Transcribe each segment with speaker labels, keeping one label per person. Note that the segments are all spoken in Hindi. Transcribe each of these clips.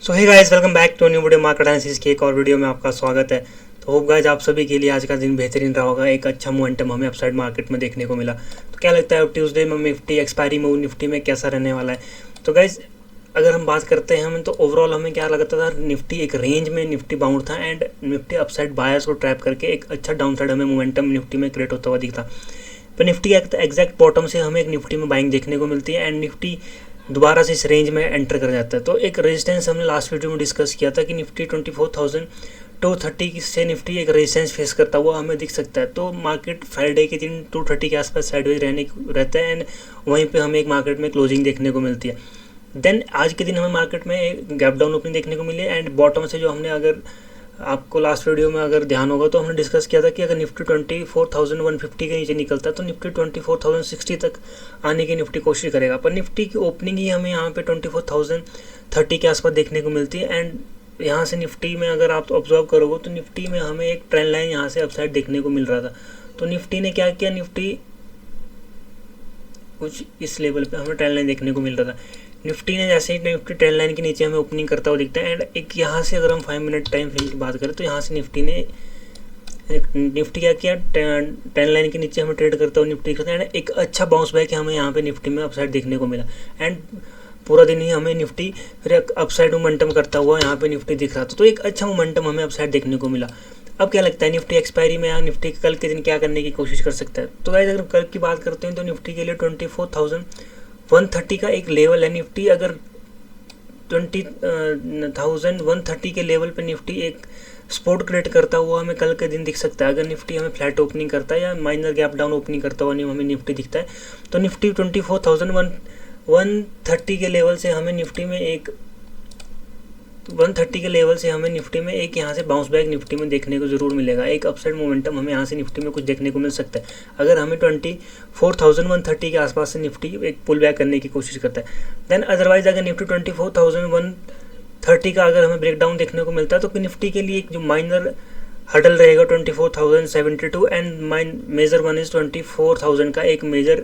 Speaker 1: So hey guys, welcome back to new video market analysis की एक और वीडियो में आपका स्वागत है। तो होप गाइस आप सभी के लिए आज का दिन बेहतरीन रहा होगा। एक अच्छा मोमेंटम हमें अपसाइड मार्केट में देखने को मिला। तो क्या लगता है ट्यूसडे में निफ्टी एक्सपायरी मूव निफ्टी में कैसा रहने वाला है? तो गाइस अगर हम बात करते हैं तो ओवरऑल हमें क्या लगता था, निफ्टी एक रेंज में निफ्टी बाउंड था एंड निफ्टी अपसाइड बायर्स को ट्रैप करके एक अच्छा डाउनसाइड हमें मोमेंटम निफ्टी में क्रिएट होता हुआ दिखता। पर निफ्टी एग्जैक्ट बॉटम से हमें एक निफ्टी में बाइंग देखने को मिलती है एंड निफ्टी दोबारा से इस रेंज में एंटर कर जाता है। तो एक रेजिस्टेंस हमने लास्ट वीडियो में डिस्कस किया था कि निफ्टी 24,230 से निफ्टी एक रेजिस्टेंस फेस करता हुआ हमें दिख सकता है। तो मार्केट फ्राइडे के दिन 230 के आसपास साइडवेज रहता है एंड वहीं पे हमें एक मार्केट में क्लोजिंग देखने को मिलती है। देन आज के दिन हमें मार्केट में एक गैप डाउन ओपनिंग देखने को मिली एंड बॉटम से जो हमने, अगर आपको लास्ट वीडियो में अगर ध्यान होगा तो हमने डिस्कस किया था कि अगर निफ्टी 24,150 के नीचे निकलता है तो निफ्टी 24,060 तक आने की निफ्टी कोशिश करेगा। पर निफ्टी की ओपनिंग ही हमें यहाँ पे 24,030 के आसपास देखने को मिलती है एंड यहाँ से निफ्टी में अगर आप ऑब्जर्व करोगे तो निफ्टी में हमें एक ट्रेंड लाइन यहाँ से अपसाइड देखने को मिल रहा था। तो निफ्टी ने क्या किया, निफ्टी कुछ इस लेवल पे हमें ट्रेंड लाइन देखने को मिल रहा था। निफ्टी ने जैसे ही निफ्टी ट्रेंड लाइन के नीचे हमें ओपनिंग करता हुआ दिखता है एंड एक यहाँ से अगर हम 5 मिनट टाइम फ्रेम की बात करें तो यहाँ से निफ्टी क्या किया, ट्रेंड लाइन के नीचे हमें ट्रेड करता हुआ निफ्टी दिखता है एंड एक अच्छा बाउंस बैक हमें यहाँ पे निफ्टी में अपसाइड देखने को मिला एंड पूरा दिन ही हमें निफ्टी फिर अपसाइड मोमेंटम करता हुआ यहाँ पे निफ्टी दिख रहा था। तो एक अच्छा मोमेंटम हमें अपसाइड देखने को मिला। अब क्या लगता है निफ्टी एक्सपायरी में या निफ्टी कल के दिन क्या करने की कोशिश कर सकता है? तो गाइस अगर कल की बात करते हैं तो निफ्टी के लिए 24,130 का एक लेवल है। निफ्टी अगर 20,130 के लेवल पे निफ्टी एक सपोर्ट क्रिएट करता हुआ हमें कल के दिन दिख सकता है। अगर निफ्टी हमें फ्लैट ओपनिंग करता है या माइनर गैप डाउन ओपनिंग करता हुआ नहीं हमें निफ्टी दिखता है तो निफ्टी 24,130 के लेवल से हमें निफ्टी में एक 130 के लेवल से हमें निफ्टी में एक यहाँ से बाउंस बैक निफ्टी में देखने को जरूर मिलेगा। एक अपसाइड मोमेंटम हमें यहाँ से निफ्टी में कुछ देखने को मिल सकता है अगर हमें 24,130 के आसपास से निफ्टी एक पुल बैक करने की कोशिश करता है। देन अदरवाइज अगर निफ्टी 24,130 का अगर हमें ब्रेकडाउन देखने को मिलता है तो निफ्टी के लिए एक जो माइनर हडल रहेगा 24,072 एंड मेजर वन इज 24,000 का एक मेजर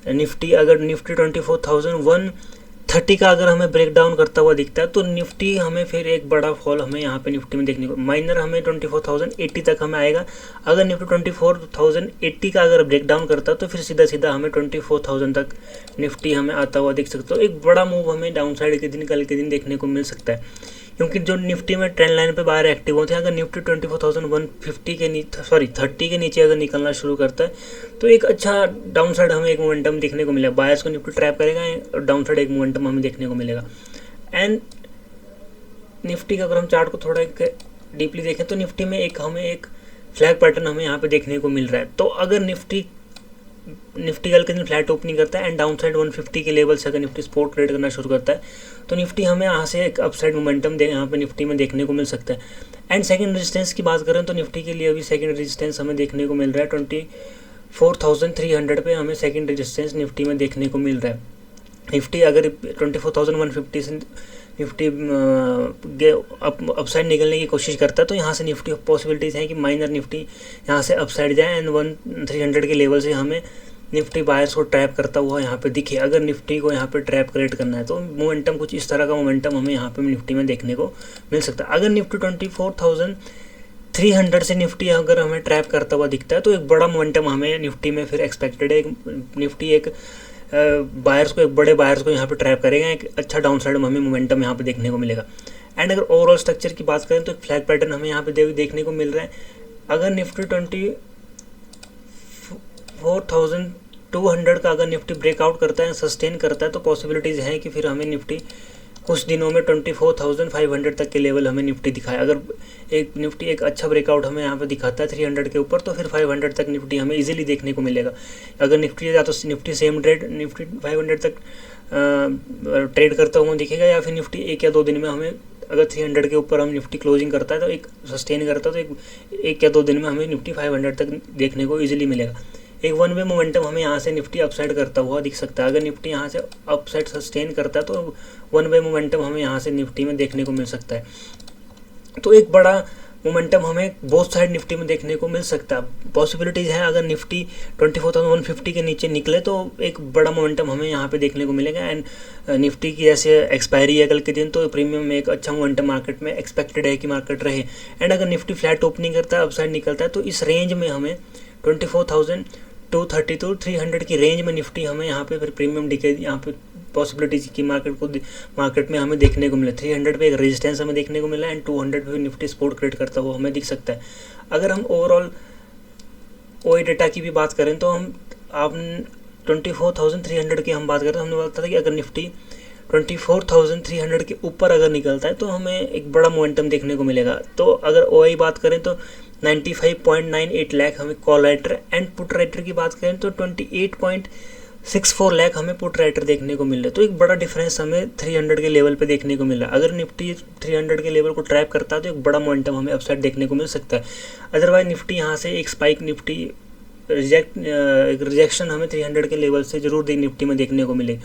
Speaker 1: निफ्टी। अगर निफ्टी 24,130 का अगर हमें ब्रेक डाउन करता हुआ दिखता है तो निफ्टी हमें फिर एक बड़ा फॉल हमें यहाँ पे निफ्टी में देखने को, माइनर हमें 24,080 तक हमें आएगा। अगर निफ्टी 24,080 का अगर ब्रेक डाउन करता है तो फिर सीधा सीधा हमें 24,000 तक निफ्टी हमें आता हुआ दिख सकता है। तो एक बड़ा मूव हमें डाउन साइड के दिन कल के दिन देखने को मिल सकता है क्योंकि जो निफ्टी में ट्रेंड लाइन पे बाहर एक्टिव होते हैं, अगर निफ्टी 24,150 के नीचे 30 के नीचे अगर निकलना शुरू करता है तो एक अच्छा डाउन साइड हमें एक मोमेंटम देखने को मिलेगा। बायर्स को निफ्टी ट्रैप करेगा और डाउन साइड एक मोमेंटम हमें देखने को मिलेगा। एंड निफ्टी का अगर हम चार्ट को थोड़ा डीपली देखें तो निफ्टी में हमें एक फ्लैग पैटर्न हमें यहाँ पे देखने को मिल रहा है। तो अगर निफ्टी कल के दिन फ्लैट ओपनिंग करता है एंड डाउन साइड 150 के लेवल से अगर निफ्टी सपोर्ट ट्रेड करना शुरू करता है तो निफ्टी हमें यहाँ से एक अपसाइड मोमेंटम यहाँ पे निफ्टी में देखने को मिल सकता है। एंड सेकंड रेजिस्टेंस की बात करें तो निफ्टी के लिए अभी सेकंड रेजिस्टेंस हमें देखने को मिल रहा है 24,300 पे हमें सेकंड रेजिस्टेंस निफ्टी में देखने को मिल रहा है। निफ्टी अगर 24,150 से निफ्टी अपसाइड निकलने की कोशिश करता है तो यहाँ से निफ्टी पॉसिबिलिटीज़ हैं कि माइनर निफ्टी यहाँ से अपसाइड जाए एंड 300 के लेवल से हमें निफ्टी बायर्स को ट्रैप करता हुआ यहाँ पे दिखे। अगर निफ्टी को यहाँ पे ट्रैप क्रिएट करना है तो मोमेंटम कुछ इस तरह का मोमेंटम हमें यहाँ पे निफ्टी में देखने को मिल सकता है। अगर निफ्टी 24,300 से निफ्टी अगर हमें ट्रैप करता हुआ दिखता है तो एक बड़ा मोमेंटम हमें निफ्टी में फिर एक्सपेक्टेड है। निफ्टी एक बायर्स को, एक बड़े बायर्स को यहाँ पे ट्रैप करेगा, एक अच्छा डाउन साइड में हमें मोमेंटम यहाँ पे देखने को मिलेगा। एंड अगर ओवरऑल स्ट्रक्चर की बात करें तो एक फ्लैग पैटर्न हमें यहाँ पे देखने को मिल रहा है। अगर निफ्टी 24,200 का अगर निफ्टी ब्रेकआउट करता है, सस्टेन करता है तो पॉसिबिलिटीज़ हैं कि फिर हमें निफ्टी कुछ दिनों में 24,500 तक के लेवल हमें निफ्टी दिखाए। अगर एक निफ्टी एक अच्छा ब्रेकआउट हमें यहाँ पे दिखाता है 300 के ऊपर तो फिर 500 तक निफ्टी हमें इजीली देखने को मिलेगा। अगर निफ्टी या तो निफ्टी सेम ट्रेड निफ्टी 500 तक ट्रेड करता हुआ दिखेगा या फिर निफ्टी 1 या 2 दिन में हमें, अगर 300 के ऊपर हम निफ्टी क्लोजिंग करता है तो एक सस्टेन करता है तो एक या 2 दिन में हमें निफ्टी 500 तक देखने को ईजिली मिलेगा। एक वन वे मोमेंटम हमें यहाँ से निफ्टी अपसाइड करता हुआ दिख सकता है। अगर निफ्टी यहाँ से अपसाइड सस्टेन करता है तो वन वे मोमेंटम हमें यहाँ से निफ्टी में देखने को मिल सकता है। तो एक बड़ा मोमेंटम हमें बोथ साइड निफ्टी में देखने को मिल सकता है। पॉसिबिलिटीज़ है अगर निफ्टी 24,150 के नीचे निकले तो एक बड़ा मोमेंटम हमें यहाँ पे देखने को मिलेगा। एंड निफ्टी की जैसे एक्सपायरी है कल के दिन, तो प्रीमियम में एक अच्छा मोमेंटम मार्केट में एक्सपेक्टेड है कि मार्केट रहे। एंड अगर निफ्टी फ्लैट ओपनिंग करता है, अपसाइड निकलता है, तो इस रेंज में हमें 24,230 to 300 की रेंज में निफ्टी हमें यहाँ पे फिर प्रीमियम डिके यहाँ पे पॉसिबिलिटीज की मार्केट में हमें देखने को मिले। 300 पे एक रेजिस्टेंस हमें देखने को मिला एंड 200 पे निफ्टी सपोर्ट क्रिएट करता हुआ हमें दिख सकता है। अगर हम ओवरऑल ओई डेटा की भी बात करें तो हम आप 24,300 की हम बात करें तो हमने बोला था कि अगर निफ्टी 24,300 के ऊपर अगर निकलता है तो हमें एक बड़ा मोमेंटम देखने को मिलेगा। तो अगर ओआई बात करें तो 95.98 लाख हमें call writer and put writer की बात करें तो 28.64 लाख हमें पुट राइटर देखने को मिल रहा है। तो एक बड़ा डिफरेंस हमें 300 के लेवल पे देखने को मिल रहा है। अगर निफ्टी 300 के लेवल को ट्रैप करता है तो एक बड़ा मोमेंटम हमें अपसाइड देखने को मिल सकता है। अदरवाइज निफ्टी यहाँ से एक स्पाइक निफ्टी रिजेक्शन हमें 300 के लेवल से जरूर निफ्टी में देखने को मिलेगी।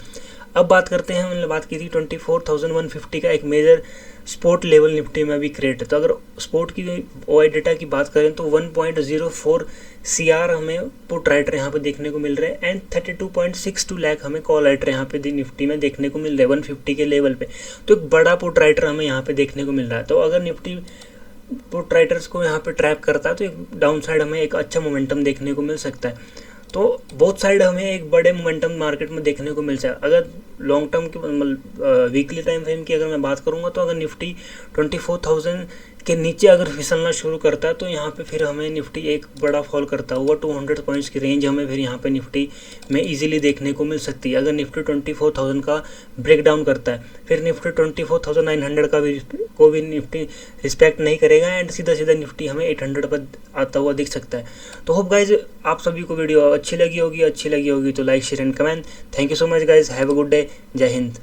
Speaker 1: अब बात करते हैं, हमने बात की थी 24,150 का एक मेजर सपोर्ट लेवल निफ्टी में भी क्रिएट है। तो अगर सपोर्ट की ओआई डेटा की बात करें तो 1.04 CR हमें पुट राइटर यहाँ पे देखने को मिल रहे हैं एंड 32.62 लाख हमें कॉल राइटर यहाँ पे निफ्टी में देखने को मिल रहे हैं 150 के लेवल पे। तो एक बड़ा पुट राइटर हमें यहाँ पे देखने को मिल रहा है। तो अगर निफ्टी पुट राइटर्स को यहाँ पे ट्रैप करता है तो एक डाउन साइड हमें एक अच्छा मोमेंटम देखने को मिल सकता है। तो बोथ साइड हमें एक बड़े मोमेंटम मार्केट में देखने को मिल सकता है। अगर लॉन्ग टर्म की वीकली टाइम फ्रेम की अगर मैं बात करूँगा तो अगर निफ्टी 24,000 के नीचे अगर फिसलना शुरू करता है तो यहाँ पे फिर हमें निफ्टी एक बड़ा फॉल करता हुआ 200 पॉइंट्स की रेंज हमें फिर यहाँ पे निफ्टी में इजीली देखने को मिल सकती है। अगर निफ्टी 24,000 का ब्रेक डाउन करता है फिर निफ्टी 24,900 का भी निफ्टी रिस्पेक्ट नहीं करेगा एंड सीधा सीधा निफ्टी हमें 800 पर आता हुआ दिख सकता है। तो होप गाइज आप सभी को वीडियो अच्छी लगी होगी तो like share and comment. Thank you so much guys, have a good day, जय हिंद।